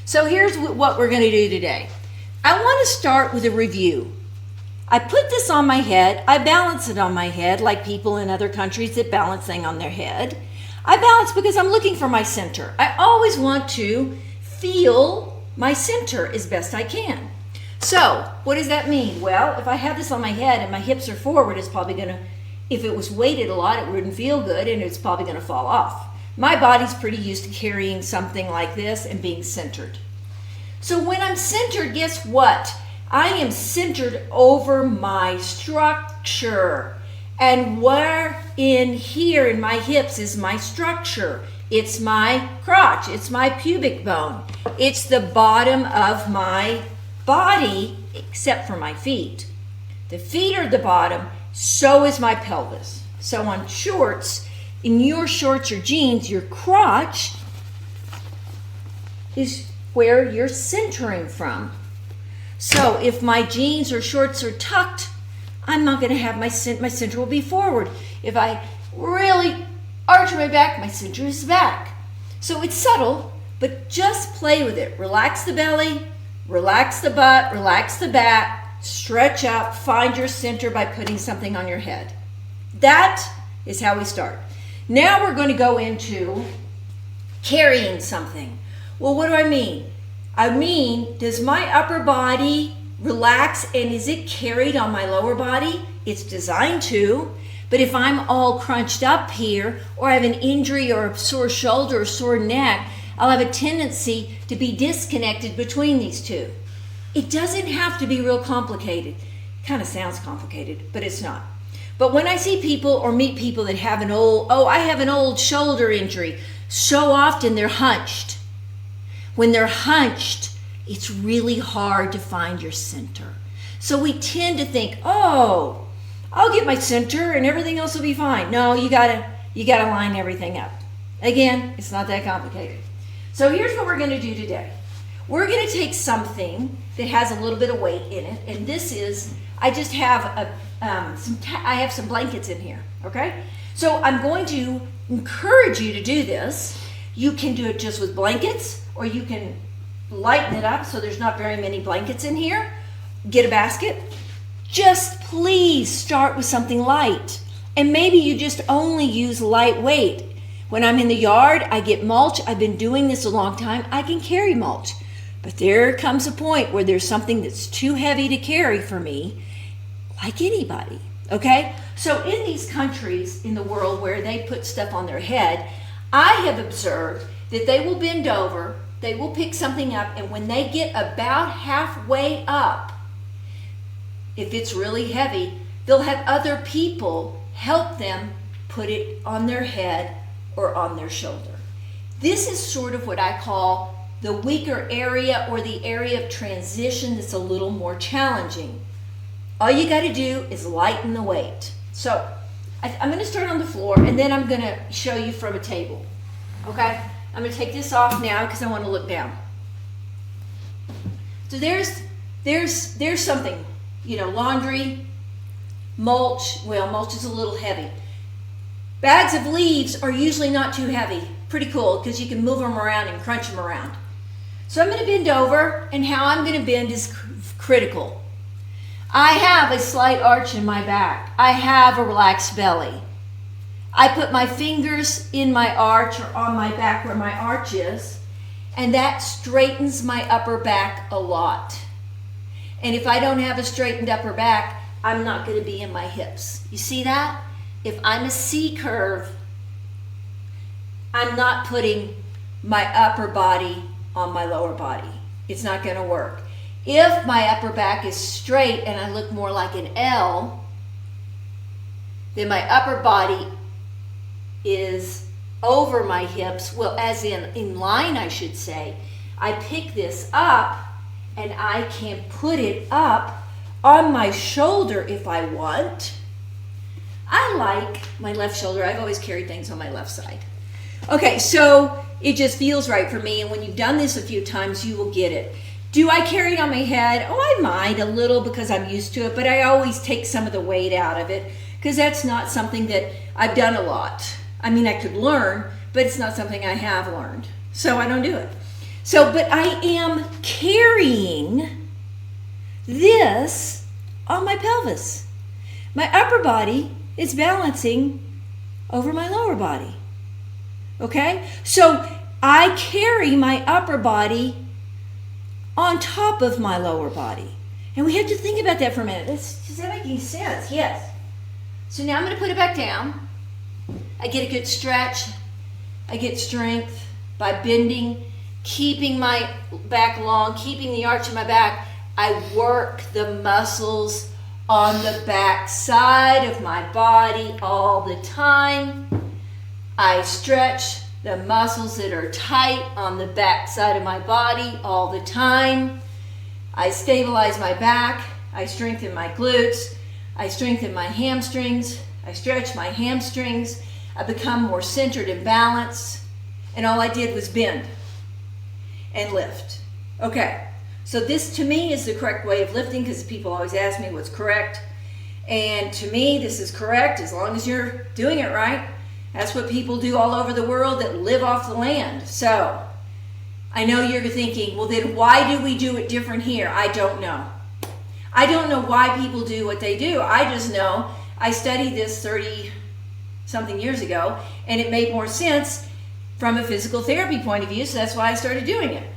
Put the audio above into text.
So here's what we're going to do today. I want to start with a review. I put this on my head. I balance it on my head like people in other countries that balance things on their head. I balance because I'm looking for my center. I always want to feel my center as best I can. So what does that mean? Well, if I have this on my head and my hips are forward, it's probably going to, if it was weighted a lot, it wouldn't feel good and it's probably going to fall off. My body's pretty used to carrying something like this and being centered. So when I'm centered, guess what? I am centered over my structure. And where in here in my hips is my structure? It's my crotch. It's my pubic bone. It's the bottom of my body, except for my feet. The feet are the bottom, so is my pelvis. So on shorts, in your shorts or jeans, your crotch is where you're centering from. So if my jeans or shorts are tucked, I'm not going to have my center will be forward. If I really arch my back, my center is back. So it's subtle, but just play with it. Relax the belly, relax the butt, relax the back, stretch up, find your center by putting something on your head. That is how we start. Now we're going to go into carrying something. Well, what do I mean? I mean, does my upper body relax and is it carried on my lower body? It's designed to. But if I'm all crunched up here, or I have an injury or a sore shoulder or sore neck, I'll have a tendency to be disconnected between these two. It doesn't have to be real complicated. Kind of sounds complicated, but it's not. But when I see people or meet people that have I have an old shoulder injury, so often they're hunched. When they're hunched, it's really hard to find your center. So we tend to think, oh, I'll get my center and everything else will be fine. No, you gotta line everything up. Again, it's not that complicated. So here's what we're gonna do today. We're gonna take something that has a little bit of weight in it, and this is, I just have I have some blankets in here, okay? So I'm going to encourage you to do this. You can do it just with blankets, or you can lighten it up so there's not very many blankets in here. Get a basket. Just please start with something light. And maybe you just only use lightweight. When I'm in the yard, I get mulch. I've been doing this a long time. I can carry mulch. But there comes a point where there's something that's too heavy to carry for me, like anybody, okay? So in these countries in the world where they put stuff on their head, I have observed that they will bend over, they will pick something up, and when they get about halfway up, if it's really heavy, they'll have other people help them put it on their head or on their shoulder. This is sort of what I call the weaker area, or the area of transition that's a little more challenging. All you got to do is lighten the weight. So I'm going to start on the floor, and then I'm going to show you from a table. Okay? I'm going to take this off now because I want to look down. So there's something, laundry, mulch. Well, mulch is a little heavy. Bags of leaves are usually not too heavy. Pretty cool because you can move them around and crunch them around. So I'm going to bend over, and how I'm going to bend is critical. I have a slight arch in my back. I have a relaxed belly. I put my fingers in my arch or on my back where my arch is, and that straightens my upper back a lot. And if I don't have a straightened upper back, I'm not going to be in my hips. You see that? If I'm a C curve, I'm not putting my upper body on my lower body. It's not going to work. If my upper back is straight and I look more like an L, then my upper body is over my hips, well, as in line, I should say. I pick this up and I can put it up on my shoulder if I want. I like my left shoulder. I've always carried things on my left side. Okay, so it just feels right for me, and when you've done this a few times, you will get it. Do I carry it on my head? Oh, I might a little because I'm used to it, but I always take some of the weight out of it because that's not something that I've done a lot. I mean, I could learn, but it's not something I have learned, so I don't do it. So, but I am carrying this on my pelvis. My upper body is balancing over my lower body. Okay? So I carry my upper body on top of my lower body. And we have to think about that for a minute. Does that make any sense? Yes. So now I'm going to put it back down. I get a good stretch. I get strength by bending, keeping my back long, keeping the arch in my back. I work the muscles on the back side of my body all the time. I stretch the muscles that are tight on the back side of my body all the time. I stabilize my back. I strengthen my glutes. I strengthen my hamstrings. I stretch my hamstrings. I become more centered and balanced. And all I did was bend and lift. Okay, so this to me is the correct way of lifting, because people always ask me what's correct. And to me, this is correct as long as you're doing it right. That's what people do all over the world that live off the land. So I know you're thinking, well, then why do we do it different here? I don't know. I don't know why people do what they do. I just know I studied this 30-something years ago, and it made more sense from a physical therapy point of view, so that's why I started doing it.